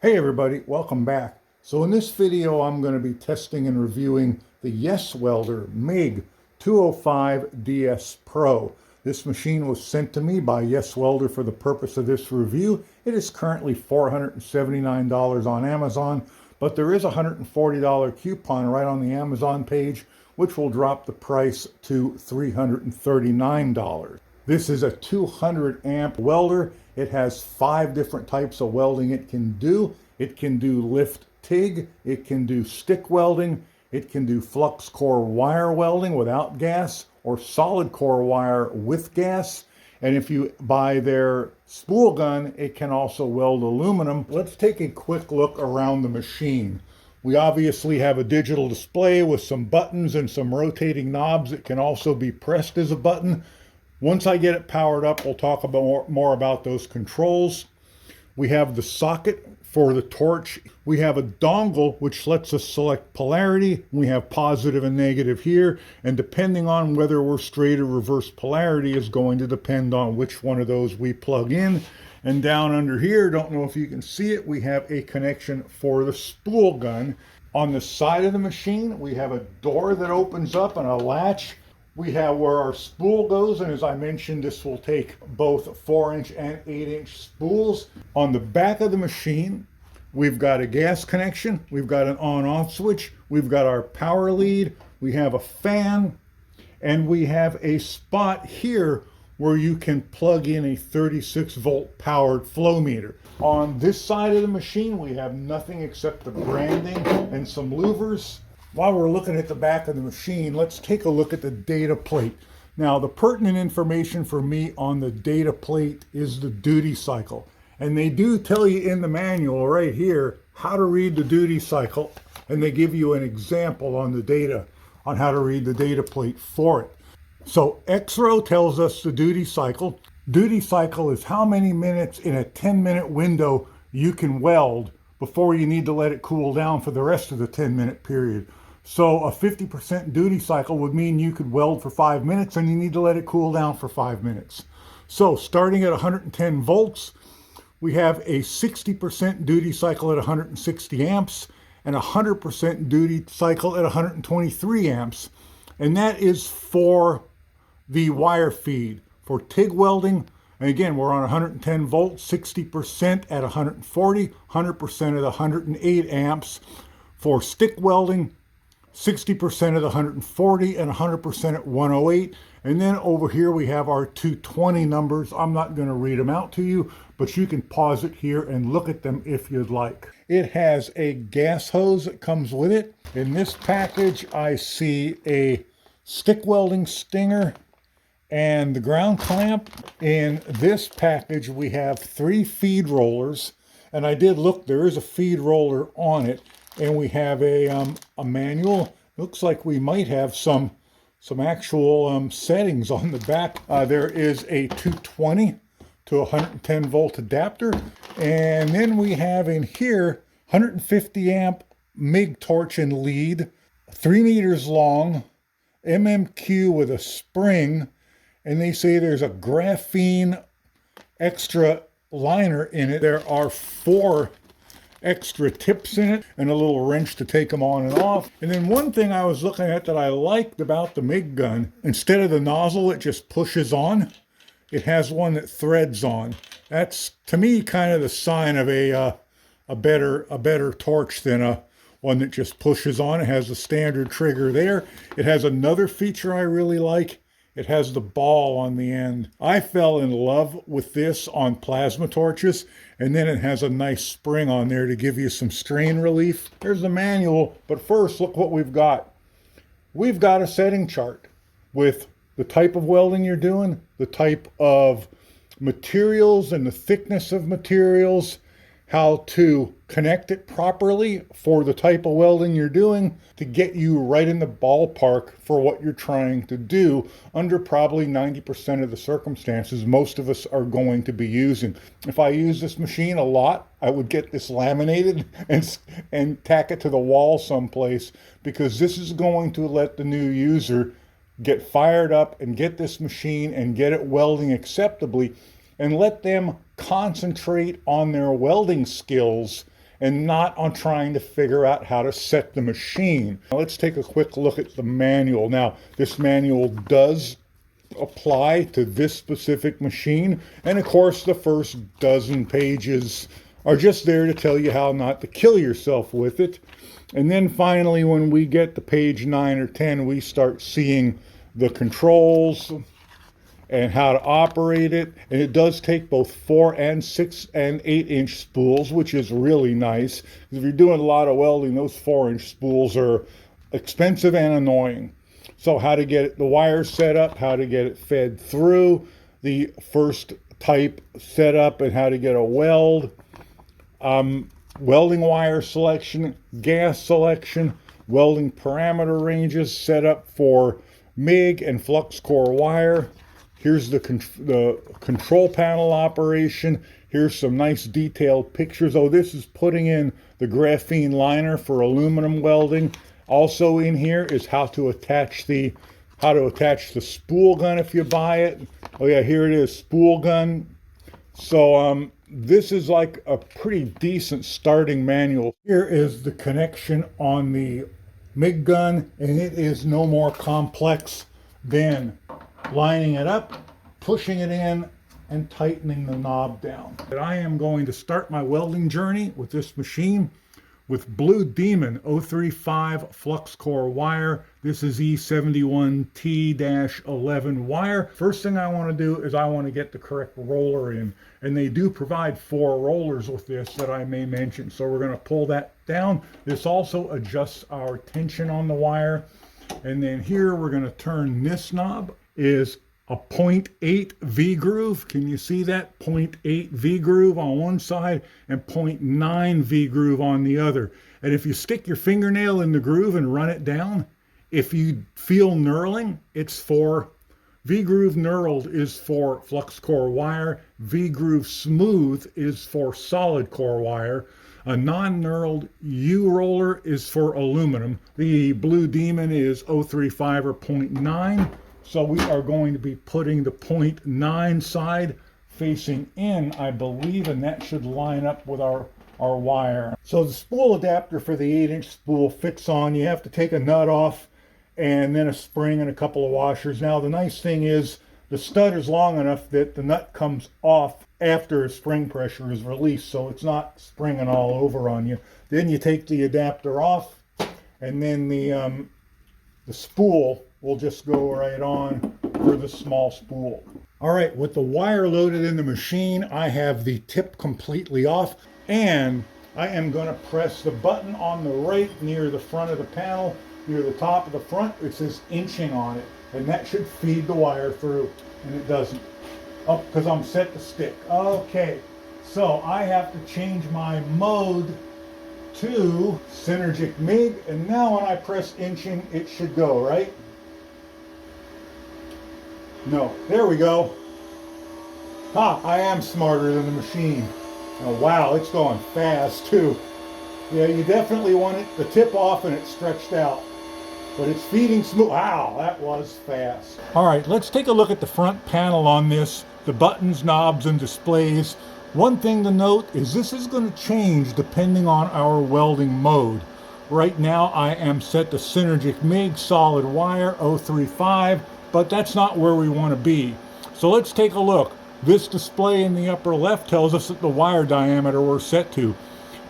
Hey everybody, welcome back. So in this video I'm going to be testing and reviewing the Yeswelder MiG 205 DS Pro. This machine was sent to me by Yeswelder for the purpose of this review. It is currently $479 on Amazon, but there is a $140 coupon right on the Amazon page, which will drop the price to $339. This is a 200 amp welder. It has 5 different types of welding it can do. It can do lift TIG, it can do stick welding, it can do flux core wire welding without gas, or solid core wire with gas. And if you buy their spool gun, it can also weld aluminum. Let's take a quick look around the machine. We obviously have a digital display with some buttons and some rotating knobs that can also be pressed as a button. Once I get it powered up, we'll talk about more about those controls. We have the socket for the torch. We have a dongle which lets us select polarity. We have positive and negative here, and depending on whether we're straight or reverse polarity is going to depend on which one of those we plug in. And down under here, don't know if you can see it, we have a connection for the spool gun. On the side of the machine, we have a door that opens up and a latch. We have where our spool goes, and as I mentioned, this will take both 4-inch and 8-inch spools. On the back of the machine, we've got a gas connection, we've got an on-off switch, we've got our power lead, we have a fan, and we have a spot here where you can plug in a 36-volt powered flow meter. On this side of the machine, we have nothing except the branding and some louvers. While we're looking at the back of the machine, let's take a look at the data plate. Now, the pertinent information for me on the data plate is the duty cycle. And they do tell you in the manual right here how to read the duty cycle, and they give you an example on the data on how to read the data plate for it. So XRO tells us the duty cycle. Duty cycle is how many minutes in a 10-minute window you can weld before you need to let it cool down for the rest of the 10-minute period. So a 50% duty cycle would mean you could weld for 5 minutes and you need to let it cool down for 5 minutes. So starting at 110 volts, we have a 60% duty cycle at 160 amps and a 100% duty cycle at 123 amps. And that is for the wire feed. For TIG welding, and again, we're on 110 volts, 60% at 140, 100% at 108 amps. For stick welding, 60% at 140 and 100% at 108. And then over here we have our 220 numbers. I'm not going to read them out to you, but you can pause it here and look at them if you'd like. It has a gas hose that comes with it. In this package, I see a stick welding stinger and the ground clamp. In this package, we have 3 feed rollers. And I did look, there is a feed roller on it. And we have a manual. Looks like we might have some actual settings on the back. There is a 220 to 110 volt adapter. And then we have in here 150 amp MIG torch and lead, 3 meters long, MMQ with a spring. And they say there's a graphene extra liner in it. There are 4 extra tips in it and a little wrench to take them on and off. And then one thing I was looking at that I liked about the MIG gun, instead of the nozzle it just pushes on, it has one that threads on. That's to me kind of the sign of a better torch than one that just pushes on. It has the standard trigger there. It has another feature I really like. It has the ball on the end. I fell in love with this on plasma torches, and then it has a nice spring on there to give you some strain relief. Here's the manual, but first look what we've got. We've got a setting chart with the type of welding you're doing, the type of materials and the thickness of materials, how to connect it properly for the type of welding you're doing to get you right in the ballpark for what you're trying to do under probably 90% of the circumstances most of us are going to be using. If I use this machine a lot, I would get this laminated and tack it to the wall someplace, because this is going to let the new user get fired up and get this machine and get it welding acceptably, and let them concentrate on their welding skills and not on trying to figure out how to set the machine. Now, let's take a quick look at the manual. Now, this manual does apply to this specific machine, and of course the first dozen pages are just there to tell you how not to kill yourself with it. And then finally, when we get to page 9 or 10, we start seeing the controls and how to operate it. And it does take both 4 and 6 and 8-inch spools, which is really nice. If you're doing a lot of welding, those 4-inch spools are expensive and annoying. So how to get the wire set up, how to get it fed through, the first type set up, and how to get a weld, welding wire selection, gas selection, welding parameter ranges set up for MIG and flux core wire. Here's the control panel operation. Here's some nice detailed pictures. Oh, this is putting in the graphene liner for aluminum welding. Also in here is how to attach the spool gun if you buy it. Oh yeah, here it is, spool gun. So this is like a pretty decent starting manual. Here is the connection on the MIG gun, and it is no more complex than lining it up, pushing it in, and tightening the knob down. But I am going to start my welding journey with this machine with Blue Demon 035 flux core wire. This is E71T-11 wire. First thing I want to do is I want to get the correct roller in. And they do provide 4 rollers with this that I may mention. So we're going to pull that down. This also adjusts our tension on the wire. And then here we're going to turn this knob. Is a 0.8 V-groove. Can you see that? 0.8 V-groove on one side and 0.9 V-groove on the other. And if you stick your fingernail in the groove and run it down, if you feel knurling, it's for V-groove knurled is for flux core wire. V-groove smooth is for solid core wire. A non-knurled U-roller is for aluminum. The Blue Demon is 035 or 0.9. So we are going to be putting the 0.9 side facing in, I believe, and that should line up with our wire. So the spool adapter for the 8-inch spool fits on. You have to take a nut off and then a spring and a couple of washers. Now the nice thing is the stud is long enough that the nut comes off after spring pressure is released, so it's not springing all over on you. Then you take the adapter off, and then the spool will just go right on for the small spool. All right, with the wire loaded in the machine, I have the tip completely off, and I am going to press the button on the right near the front of the panel, near the top of the front. It says inching on it, and that should feed the wire through, and it doesn't. Oh, because I'm set to stick. Okay, so I have to change my mode to Synergic MIG, and now when I press inching, it should go, right? No, there we go. Ha, I am smarter than the machine. Oh, wow, it's going fast too. Yeah, you definitely want it, the tip off and it's stretched out. But it's feeding smooth. Wow, that was fast. All right, let's take a look at the front panel on this, the buttons, knobs, and displays. One thing to note is this is going to change depending on our welding mode. Right now I am set to Synergic MIG solid wire 035, but that's not where we want to be. So let's take a look. This display in the upper left tells us that the wire diameter we're set to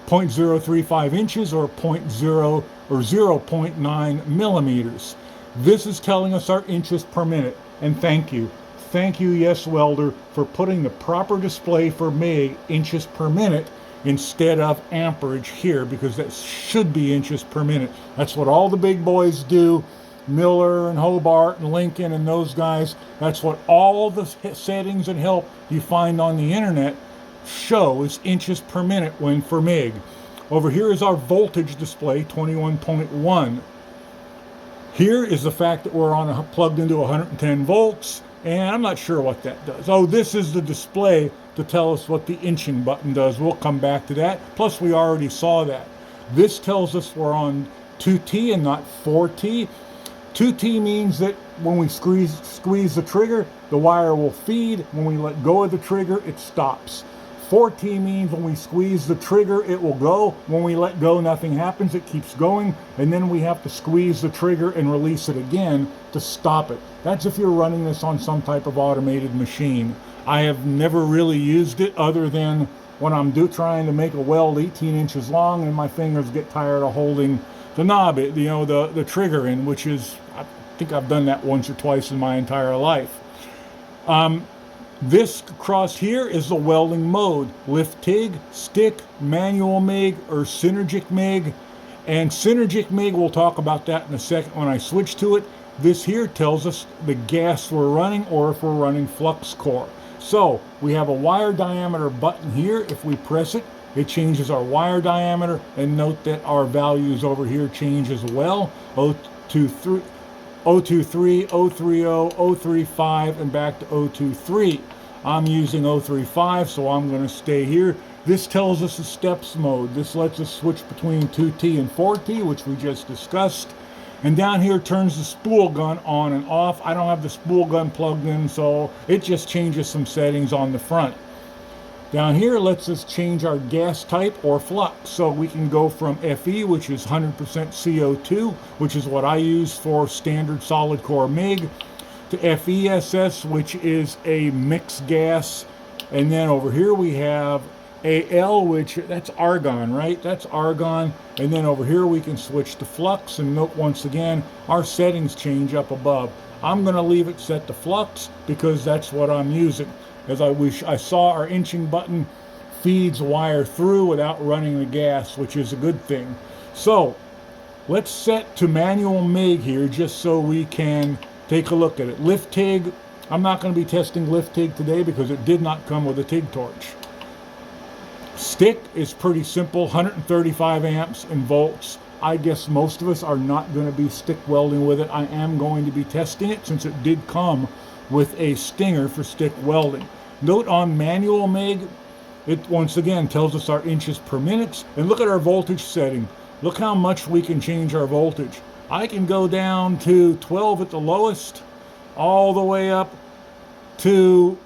0.035 inches or 0.9 millimeters. This is telling us our inches per minute, and thank you. Thank you, Yeswelder, for putting the proper display for MIG inches per minute instead of amperage here, because that should be inches per minute. That's what all the big boys do. Miller and Hobart and Lincoln and those guys, that's what all the settings and help you find on the internet show is inches per minute when for MIG. Over here is our voltage display, 21.1. Here is the fact that we're plugged into 110 volts, and I'm not sure what that does. Oh, this is the display to tell us what the inching button does. We'll come back to that. Plus, we already saw that. This tells us we're on 2T and not 4T. 2T means that when we squeeze the trigger, the wire will feed. When we let go of the trigger, it stops. 4T means when we squeeze the trigger, it will go. When we let go, nothing happens. It keeps going. And then we have to squeeze the trigger and release it again to stop it. That's if you're running this on some type of automated machine. I have never really used it other than when I'm trying to make a weld 18 inches long and my fingers get tired of holding the knob, the trigger in, which is, I think I've done that once or twice in my entire life. This cross here is the welding mode: lift TIG, stick, manual MIG, or synergic MIG. And synergic MIG, we'll talk about that in a second when I switch to it. This here tells us the gas we're running or if we're running flux core. So we have a wire diameter button here. If we press it, it changes our wire diameter, and note that our values over here change as well. 023, 030, 035, and back to 023. I'm using 035, so I'm going to stay here. This tells us the steps mode. This lets us switch between 2T and 4T, which we just discussed. And down here turns the spool gun on and off. I don't have the spool gun plugged in, so it just changes some settings on the front. Down here lets us change our gas type or flux. So we can go from FE, which is 100% CO2, which is what I use for standard solid core MIG, to FESS, which is a mixed gas. And then over here we have AL, which that's argon, right? That's argon. And then over here we can switch to flux, and note once again our settings change up above. I'm going to leave it set to flux because that's what I'm using, as I wish I saw our inching button feeds wire through without running the gas, which is a good thing. So let's set to manual MIG here just so we can take a look at it. Lift TIG, I'm not going to be testing lift TIG today because it did not come with a TIG torch. Stick is pretty simple, 135 amps and volts. I guess most of us are not going to be stick welding with it. I am going to be testing it since it did come with a stinger for stick welding. Note on manual MIG, it once again tells us our inches per minute. And look at our voltage setting. Look how much we can change our voltage. I can go down to 12 at the lowest, all the way up to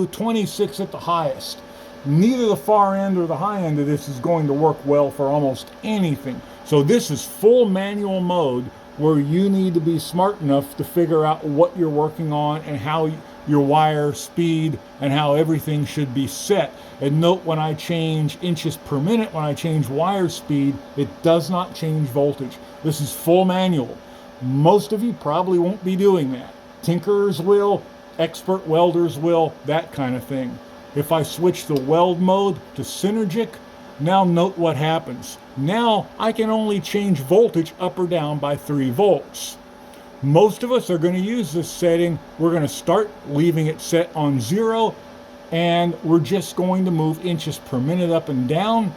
26 at the highest. Neither the far end or the high end of this is going to work well for almost anything. So this is full manual mode, where you need to be smart enough to figure out what you're working on and how your wire speed and how everything should be set. And note, when I change inches per minute, when I change wire speed, it does not change voltage. This is full manual. Most of you probably won't be doing that. Tinkerers will, expert welders will, that kind of thing. If I switch the weld mode to synergic, now note what happens. Now I can only change voltage up or down by 3 volts. Most of us are going to use this setting. We're going to start leaving it set on 0, and we're just going to move inches per minute up and down,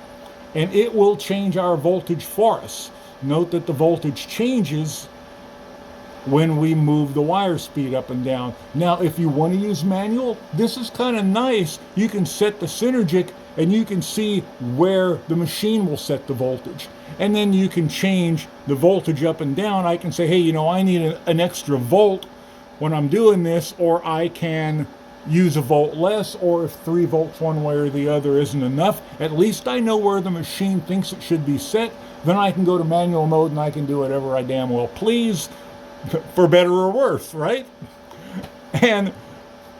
and it will change our voltage for us. Note that the voltage changes when we move the wire speed up and down. Now, if you want to use manual, this is kind of nice. You can set the synergic and you can see where the machine will set the voltage. And then you can change the voltage up and down. I can say, hey, I need an extra volt when I'm doing this, or I can use a volt less, or if 3 volts one way or the other isn't enough, at least I know where the machine thinks it should be set. Then I can go to manual mode and I can do whatever I damn well please, for better or worse, right? And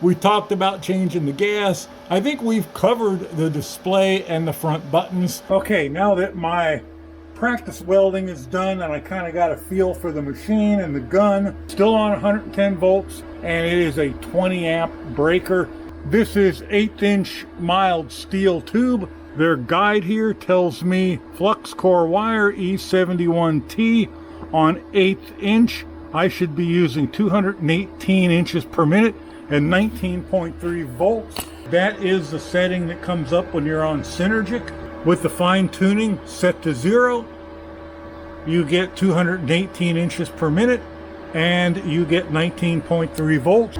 we talked about changing the gas. I think we've covered the display and the front buttons. Okay, now that my practice welding is done and I kind of got a feel for the machine and the gun, still on 110 volts, and it is a 20 amp breaker. This is 1/8 inch mild steel tube. Their guide here tells me flux core wire E71T on 1/8 inch. I should be using 218 inches per minute and 19.3 volts. That is the setting that comes up when you're on synergic. With the fine tuning set to 0, you get 218 inches per minute and you get 19.3 volts.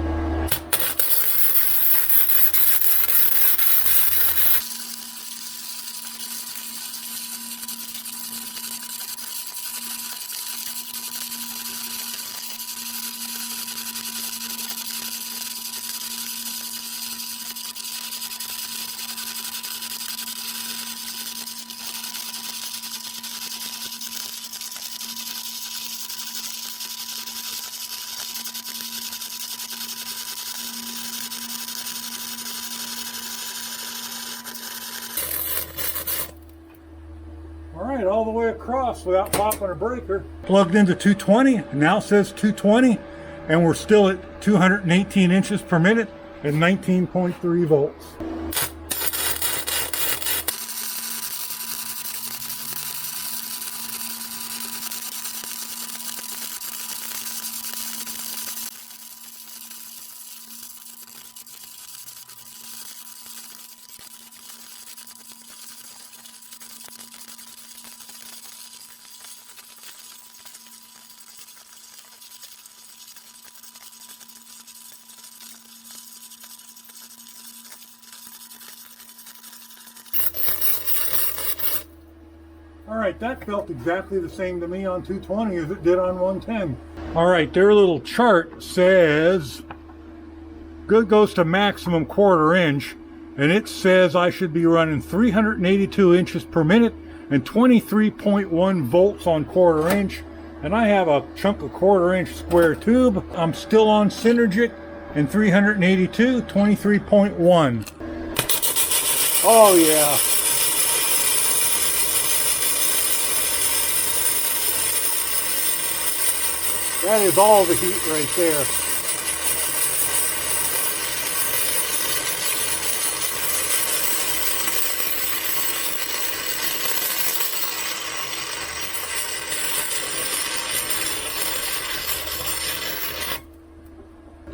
All right, all the way across without popping a breaker. Plugged into 220, and now it says 220, and we're still at 218 inches per minute and 19.3 volts. All right, that felt exactly the same to me on 220 as it did on 110. All right, their little chart says good goes to maximum 1/4 inch, and it says I should be running 382 inches per minute and 23.1 volts on 1/4 inch. And I have a chunk of 1/4 inch square tube. I'm still on Synergic and 382, 23.1. Oh yeah. That is all the heat right there.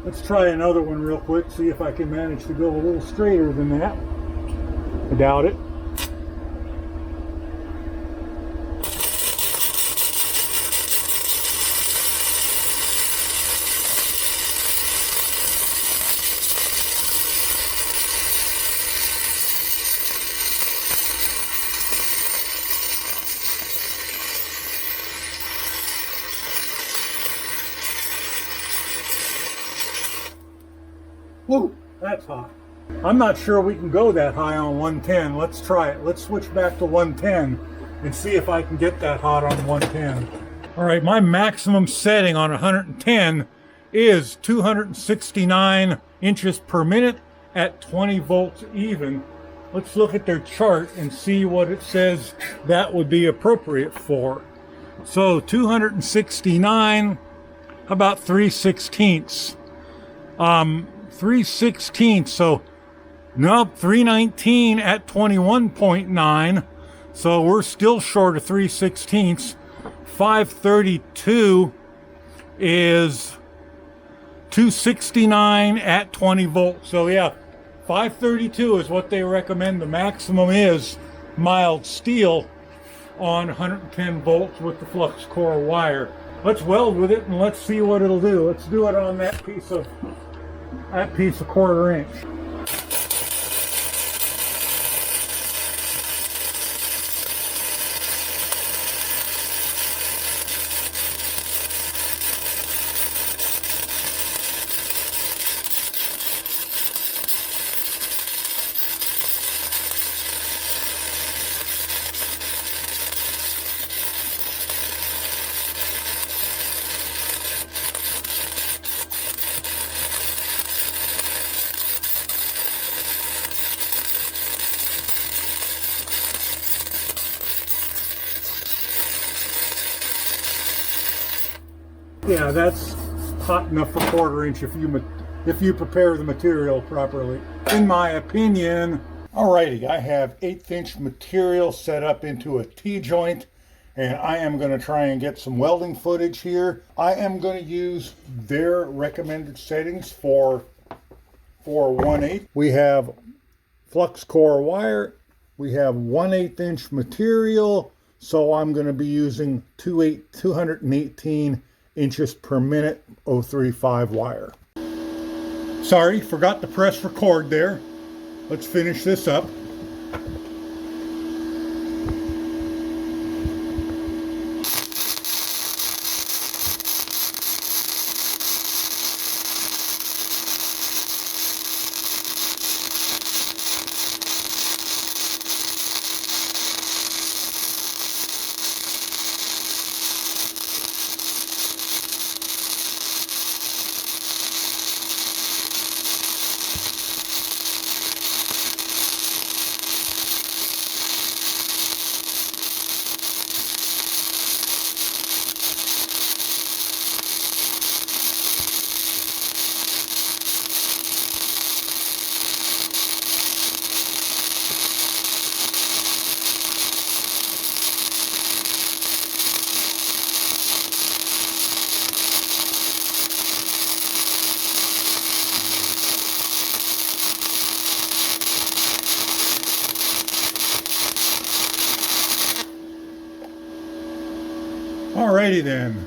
Let's try another one real quick, see if I can manage to go a little straighter than that. I doubt it. Whoa, that's hot. I'm not sure we can go that high on 110. Let's try it. Let's switch back to 110 and see if I can get that hot on 110. All right, my maximum setting on 110 is 269 inches per minute at 20 volts even. Let's look at their chart and see what it says that would be appropriate for. So 269, how about 3/16? 3/16, so nope, 319 at 21.9, so we're still short of 3/16. 532 is 269 at 20 volts. So yeah, 532 is what they recommend the maximum is mild steel on 110 volts with the flux core wire. Let's weld with it and let's see what it'll do. Let's do it on that piece of 1/4 inch. Yeah, that's hot enough for 1/4 inch if you prepare the material properly, in my opinion. Alrighty, I have 1/8 inch material set up into a T-joint, and I am going to try and get some welding footage here. I am going to use their recommended settings for 1/8. We have flux core wire. We have 1/8 inch material, so I'm going to be using 218 inches per minute 035 wire. Sorry, forgot to press record there. Let's finish this up. Alrighty then.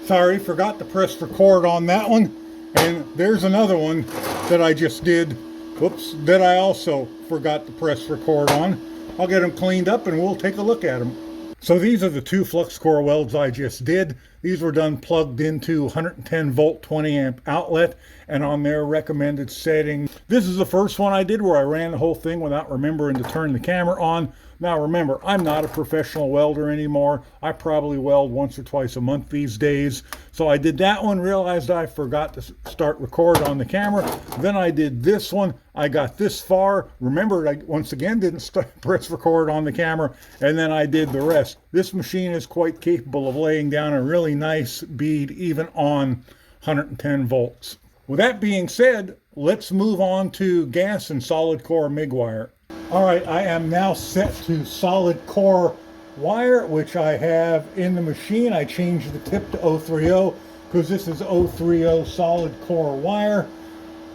Sorry, forgot to press record on that one. And there's another one that I just did. Whoops, that I also forgot to press record on. I'll get them cleaned up and we'll take a look at them. So these are the two flux core welds I just did. These were done plugged into 110 volt 20 amp outlet and on their recommended setting. This is the first one I did where I ran the whole thing without remembering to turn the camera on. Now remember, I'm not a professional welder anymore. I probably weld once or twice a month these days. So I did that one, realized I forgot to start record on the camera. Then I did this one. I got this far. Remember, I once again didn't press record on the camera, and then I did the rest. This machine is quite capable of laying down a really nice bead even on 110 volts. With that being said, let's move on to gas and solid core MIG wire. All right, I am now set to solid core wire, which I have in the machine. I changed the tip to 030 because this is 030 solid core wire.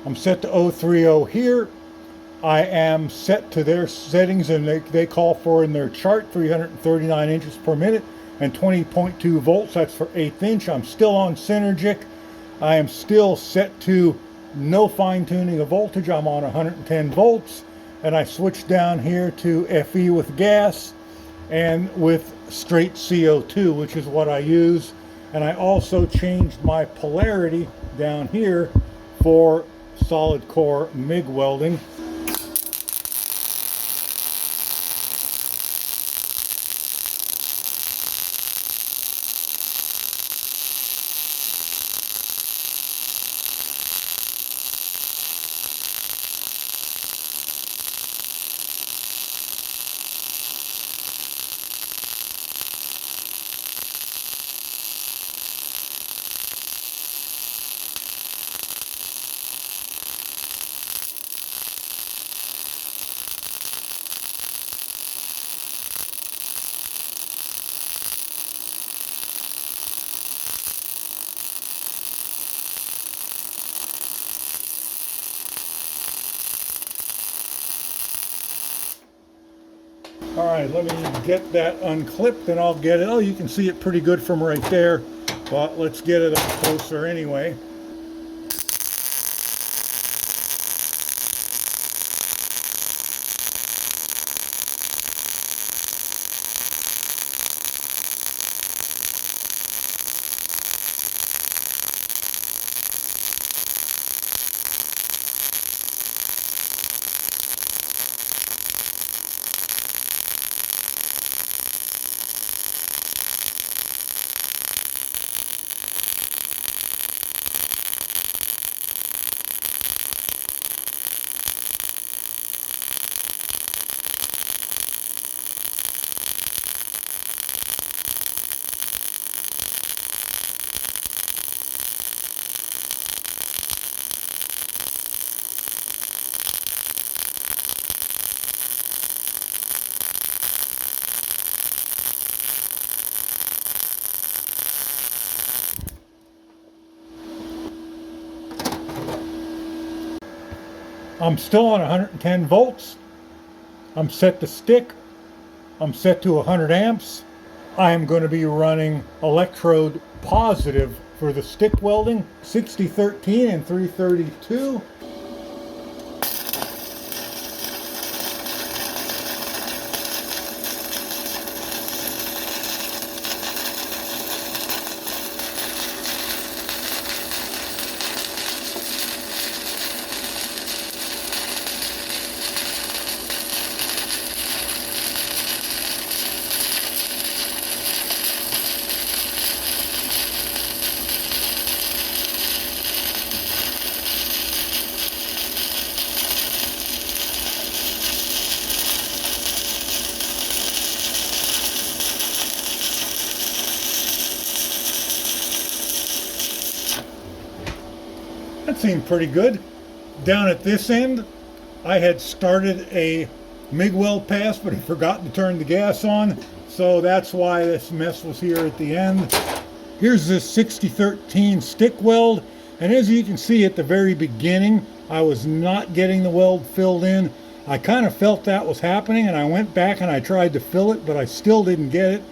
I'm set to 030 here. I am set to their settings, and they call for in their chart 339 inches per minute and 20.2 volts. That's for 1/8 inch. I'm still on Synergic. I am still set to no fine tuning of voltage. I'm on 110 volts. And I switched down here to FE with gas and with straight CO2, which is what I use. And I also changed my polarity down here for solid core MIG welding. All right, let me get that unclipped and I'll get it. Oh, you can see it pretty good from right there, but let's get it up closer anyway. I'm still on 110 volts. I'm set to stick. I'm set to 100 amps. I am going to be running electrode positive for the stick welding, 6013 and 332. That seemed pretty good. Down at this end, I had started a MIG weld pass, but I forgot to turn the gas on, so that's why this mess was here at the end. Here's this 6013 stick weld, and as you can see at the very beginning, I was not getting the weld filled in. I kind of felt that was happening, and I went back and I tried to fill it, but I still didn't get it.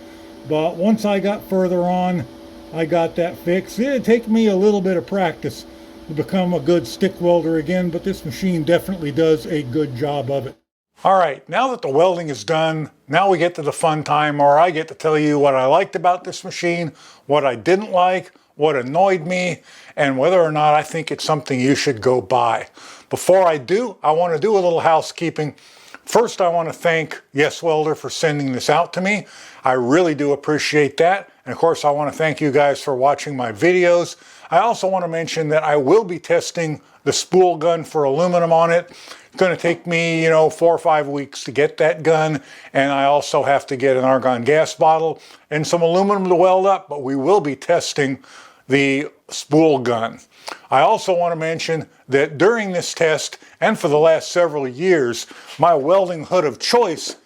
But once I got further on, I got that fixed. It'd take me a little bit of practice to become a good stick welder again, but this machine definitely does a good job of it. All right, now that the welding is done, now we get to the fun time where I get to tell you what I liked about this machine, what I didn't like, what annoyed me, and whether or not I think it's something you should go buy. Before I do, I want to do a little housekeeping. First, I want to thank Yeswelder for sending this out to me. I really do appreciate that. And of course, I want to thank you guys for watching my videos. I also want to mention that I will be testing the spool gun for aluminum on it. It's going to take me, 4 or 5 weeks to get that gun. And I also have to get an argon gas bottle and some aluminum to weld up, but we will be testing the spool gun. I also want to mention that during this test and for the last several years, my welding hood of choice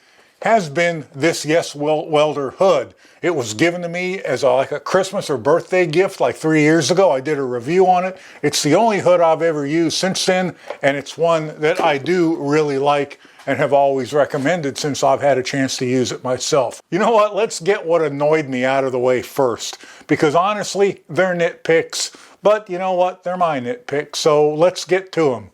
has been this Yeswelder hood. It was given to me as like a Christmas or birthday gift like 3 years ago. I did a review on it. It's the only hood I've ever used since then, and it's one that I do really like and have always recommended since I've had a chance to use it myself. You know what? Let's get what annoyed me out of the way first, because honestly, they're nitpicks, but you know what? They're my nitpicks, so let's get to them.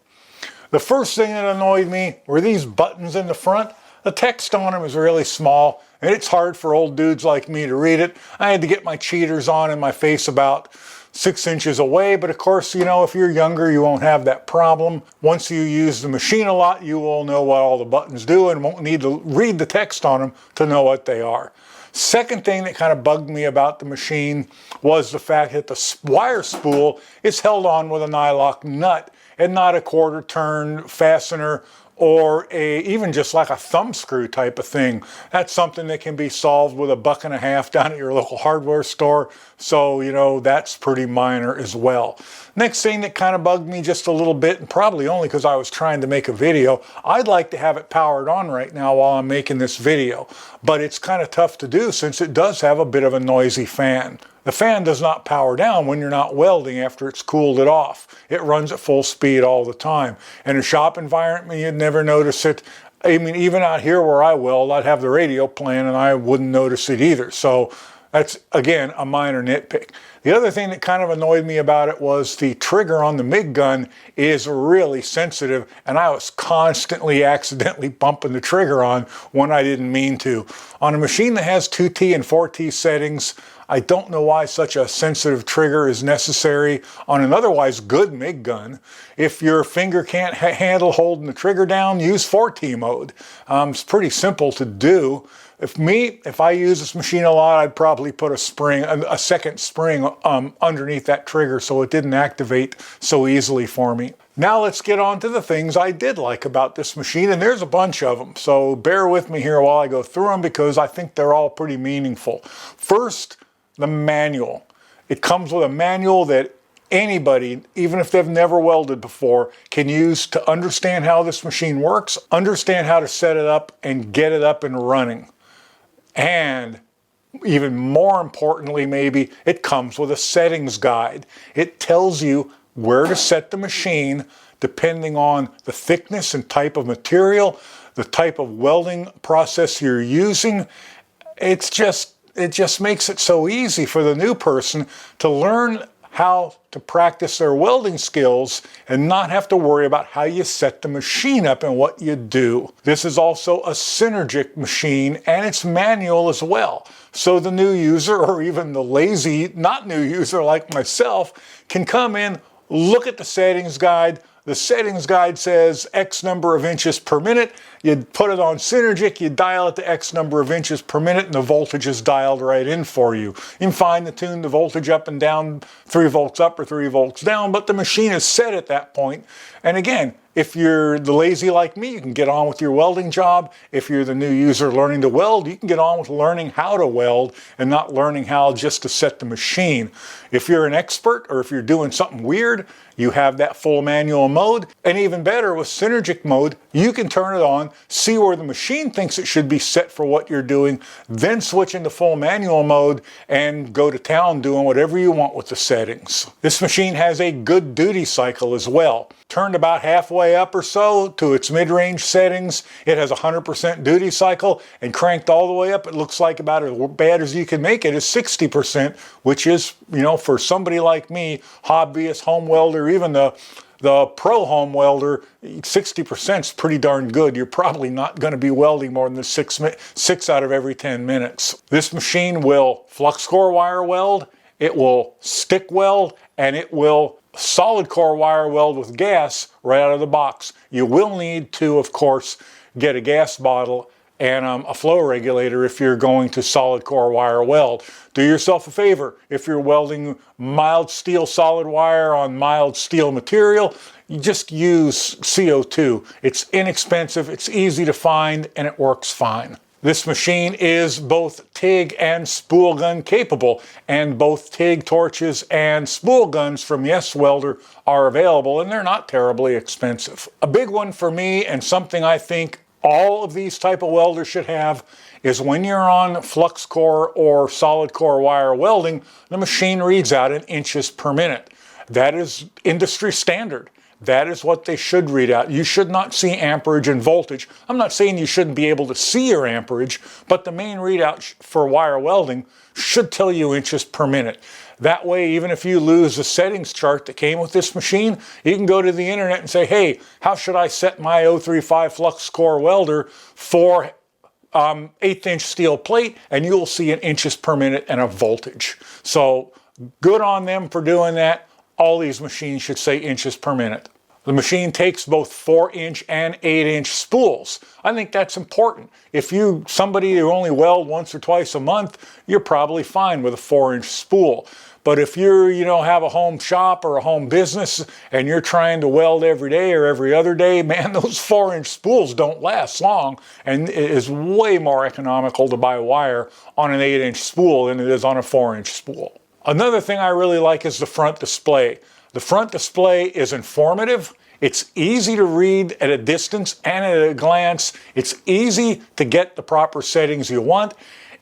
The first thing that annoyed me were these buttons in the front. The text on them is really small, and it's hard for old dudes like me to read it. I had to get my cheaters on in my face about 6 inches away, but of course, if you're younger, you won't have that problem. Once you use the machine a lot, you will know what all the buttons do and won't need to read the text on them to know what they are. Second thing that kind of bugged me about the machine was the fact that the wire spool is held on with a nylock nut and not a quarter turn fastener or even just like a thumb screw type of thing. That's something that can be solved with $1.50 down at your local hardware store. So, that's pretty minor as well. Next thing that kind of bugged me just a little bit, and probably only because I was trying to make a video, I'd like to have it powered on right now while I'm making this video, but it's kind of tough to do since it does have a bit of a noisy fan. The fan does not power down when you're not welding after it's cooled it off. It runs at full speed all the time. In a shop environment, you'd never notice it. I mean, even out here where I weld, I'd have the radio playing and I wouldn't notice it either. So that's, again, a minor nitpick. The other thing that kind of annoyed me about it was the trigger on the MIG gun is really sensitive, and I was constantly accidentally bumping the trigger on when I didn't mean to. On a machine that has 2T and 4T settings, I don't know why such a sensitive trigger is necessary on an otherwise good MIG gun. If your finger can't handle holding the trigger down, use 4T mode. It's pretty simple to do. If I use this machine a lot, I'd probably put a second spring underneath that trigger so it didn't activate so easily for me. Now let's get on to the things I did like about this machine, and there's a bunch of them. So bear with me here while I go through them because I think they're all pretty meaningful. First, the manual. It comes with a manual that anybody, even if they've never welded before, can use to understand how this machine works, understand how to set it up, and get it up and running. And even more importantly, maybe, it comes with a settings guide. It tells you where to set the machine depending on the thickness and type of material, the type of welding process you're using. It just makes it so easy for the new person to learn how to practice their welding skills and not have to worry about how you set the machine up and what you do. This is also a Synergic machine and it's manual as well. So the new user, or even the lazy, not new user like myself, can come in, look at the settings guide. The settings guide says X number of inches per minute. You put it on Synergic, you dial it to X number of inches per minute, and the voltage is dialed right in for you. You can fine tune the voltage up and down, 3 volts up or 3 volts down, but the machine is set at that point. And again, if you're the lazy like me, you can get on with your welding job. If you're the new user learning to weld, you can get on with learning how to weld and not learning how just to set the machine. If you're an expert or if you're doing something weird, you have that full manual mode. And even better, with Synergic mode, you can turn it on see where the machine thinks it should be set for what you're doing, then switch into full manual mode and go to town doing whatever you want with the settings. This machine has a good duty cycle as well. Turned about halfway up or so to its mid-range settings, it has 100% duty cycle, and cranked all the way up, it looks like about as bad as you can make it is 60%, which is, for somebody like me, hobbyist, home welder, even the pro home welder, 60% is pretty darn good. You're probably not going to be welding more than six out of every 10 minutes. This machine will flux core wire weld, it will stick weld, and it will solid core wire weld with gas right out of the box. You will need to, of course, get a gas bottle and a flow regulator if you're going to solid core wire weld. Do yourself a favor. If you're welding mild steel solid wire on mild steel material, you just use CO2. It's inexpensive, it's easy to find, and it works fine. This machine is both TIG and spool gun capable, and both TIG torches and spool guns from Yeswelder are available, and they're not terribly expensive. A big one for me, and something I think all of these type of welders should have, is when you're on flux core or solid core wire welding, the machine reads out in inches per minute. That is industry standard. That is what they should read out. You should not see amperage and voltage. I'm not saying you shouldn't be able to see your amperage, but the main readout for wire welding should tell you inches per minute. That way, even if you lose the settings chart that came with this machine, you can go to the internet and say, hey, how should I set my 035 flux core welder for 1/8 inch steel plate? And you'll see an inches per minute and a voltage. So good on them for doing that. All these machines should say inches per minute. The machine takes both 4-inch and 8-inch spools. I think that's important. If you're somebody who only weld once or twice a month, you're probably fine with a 4-inch spool. But if you're, have a home shop or a home business and you're trying to weld every day or every other day, man, those 4-inch spools don't last long, and it is way more economical to buy wire on an 8-inch spool than it is on a 4-inch spool. Another thing I really like is the front display. The front display is informative. It's easy to read at a distance and at a glance. It's easy to get the proper settings you want.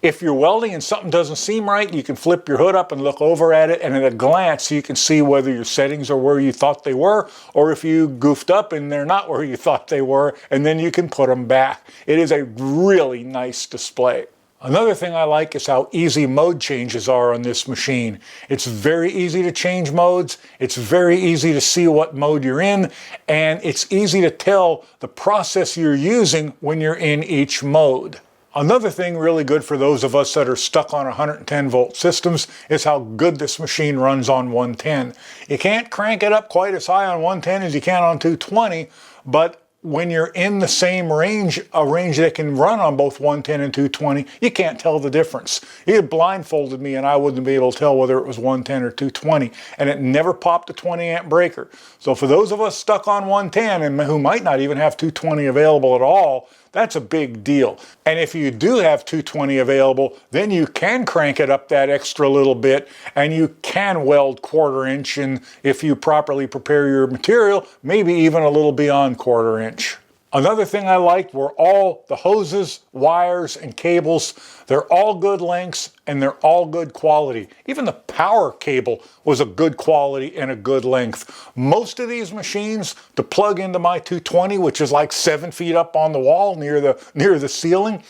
If you're welding and something doesn't seem right, you can flip your hood up and look over at it, and at a glance you can see whether your settings are where you thought they were, or if you goofed up and they're not where you thought they were, and then you can put them back. It is a really nice display. Another thing I like is how easy mode changes are on this machine. It's very easy to change modes, it's very easy to see what mode you're in, and it's easy to tell the process you're using when you're in each mode. Another thing really good for those of us that are stuck on 110 volt systems is how good this machine runs on 110. You can't crank it up quite as high on 110 as you can on 220, but when you're in the same range, a range that can run on both 110 and 220, you can't tell the difference. It blindfolded me and I wouldn't be able to tell whether it was 110 or 220, and it never popped a 20 amp breaker. So for those of us stuck on 110 and who might not even have 220 available at all, that's a big deal. And if you do have 220 available, then you can crank it up that extra little bit, and you can weld 1/4 inch, and if you properly prepare your material, maybe even a little beyond 1/4 inch. Another thing I liked were all the hoses, wires, and cables. They're all good lengths and they're all good quality. Even the power cable was a good quality and a good length. Most of these machines, to plug into my 220, which is like 7 feet up on the wall near the ceiling,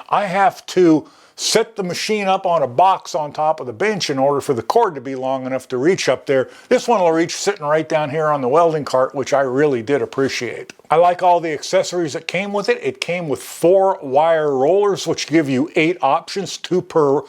I have to set the machine up on a box on top of the bench in order for the cord to be long enough to reach up there. This one will reach sitting right down here on the welding cart, which I really did appreciate. I like all the accessories that came with it. It came with 4 wire rollers, which give you 8 options, 2 per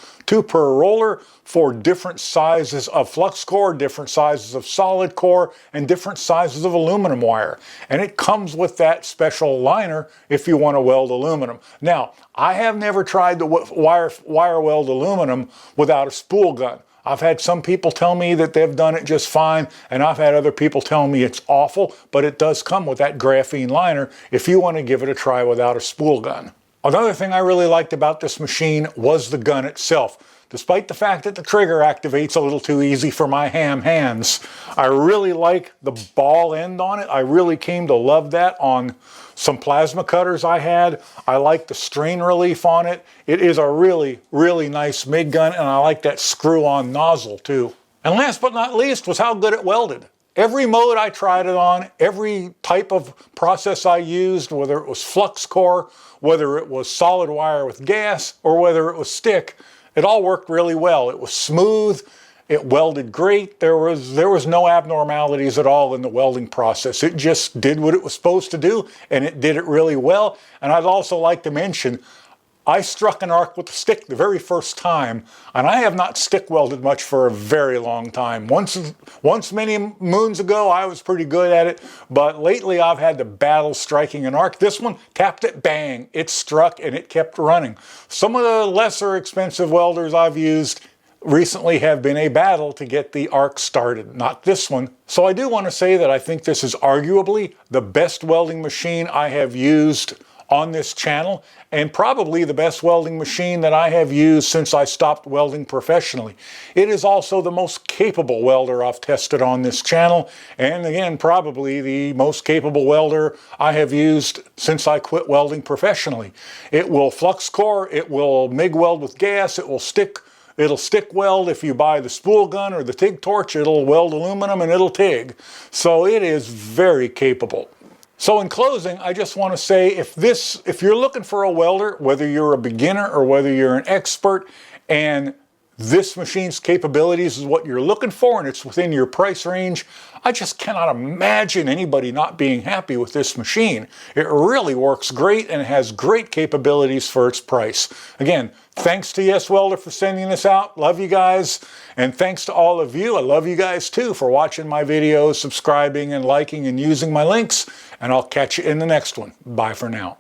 roller, for different sizes of flux core, different sizes of solid core, and different sizes of aluminum wire. And it comes with that special liner if you want to weld aluminum. Now, I have never tried to wire weld aluminum without a spool gun. I've had some people tell me that they've done it just fine, and I've had other people tell me it's awful, but it does come with that graphene liner if you want to give it a try without a spool gun. Another thing I really liked about this machine was the gun itself. Despite the fact that the trigger activates a little too easy for my ham hands, I really like the ball end on it. I really came to love that on some plasma cutters I had. I like the strain relief on it. It is a really, really nice MIG gun, and I like that screw-on nozzle too. And last but not least was how good it welded. Every mode I tried it on, every type of process I used, whether it was flux core, whether it was solid wire with gas, or whether it was stick, it all worked really well. It was smooth, it welded great, there was no abnormalities at all in the welding process. It just did what it was supposed to do, and it did it really well. And I'd also like to mention, I struck an arc with a stick the very first time, and I have not stick welded much for a very long time. Once many moons ago, I was pretty good at it, but lately I've had to battle striking an arc. This one tapped it, bang, it struck and it kept running. Some of the lesser expensive welders I've used recently have been a battle to get the arc started, not this one. So I do want to say that I think this is arguably the best welding machine I have used on this channel, and probably the best welding machine that I have used since I stopped welding professionally. It is also the most capable welder I've tested on this channel, and again, probably the most capable welder I have used since I quit welding professionally. It will flux core, it will MIG weld with gas, it'll stick weld. If you buy the spool gun or the TIG torch, it'll weld aluminum and it'll TIG. So it is very capable. So in closing, I just want to say, if you're looking for a welder, whether you're a beginner or whether you're an expert, and this machine's capabilities is what you're looking for and it's within your price range, I just cannot imagine anybody not being happy with this machine. It really works great and has great capabilities for its price. Again, thanks to Yeswelder for sending this out. Love you guys. And thanks to all of you. I love you guys too for watching my videos, subscribing and liking and using my links. And I'll catch you in the next one. Bye for now.